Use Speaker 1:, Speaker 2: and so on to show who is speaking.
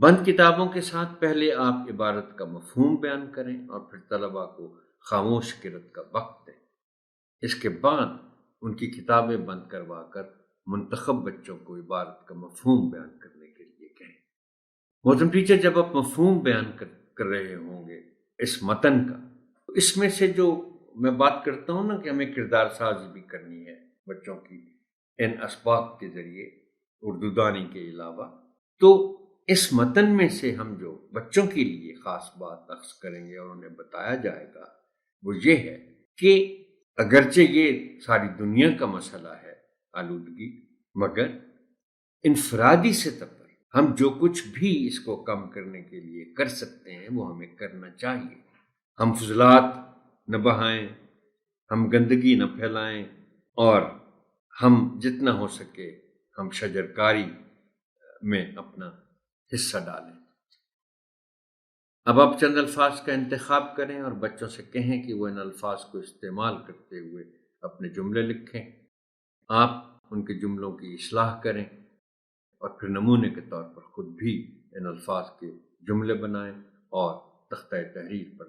Speaker 1: بند کتابوں کے ساتھ پہلے آپ عبارت کا مفہوم بیان کریں اور پھر طلباء کو خاموش قرأت کا وقت دیں۔ اس کے بعد ان کی کتابیں بند کروا کر منتخب بچوں کو عبارت کا مفہوم بیان کرنے کے لیے کہیں۔ محترم ٹیچر، جب آپ مفہوم بیان کر رہے ہوں گے اس متن کا، تو اس میں سے جو میں بات کرتا ہوں نا کہ ہمیں کردار سازی بھی کرنی ہے بچوں کی ان اسباق کے ذریعے اردو دانی کے علاوہ، تو اس متن میں سے ہم جو بچوں کے لیے خاص بات اخذ کریں گے اور انہیں بتایا جائے گا وہ یہ ہے کہ اگرچہ یہ ساری دنیا کا مسئلہ ہے آلودگی، مگر انفرادی سطح پر ہم جو کچھ بھی اس کو کم کرنے کے لیے کر سکتے ہیں وہ ہمیں کرنا چاہیے۔ ہم فضلات نہ بہائیں، ہم گندگی نہ پھیلائیں، اور ہم جتنا ہو سکے ہم شجرکاری میں اپنا حصہ ڈالیں۔ اب آپ چند الفاظ کا انتخاب کریں اور بچوں سے کہیں کہ وہ ان الفاظ کو استعمال کرتے ہوئے اپنے جملے لکھیں۔ آپ ان کے جملوں کی اصلاح کریں اور پھر نمونے کے طور پر خود بھی ان الفاظ کے جملے بنائیں اور تختہ تحریر پر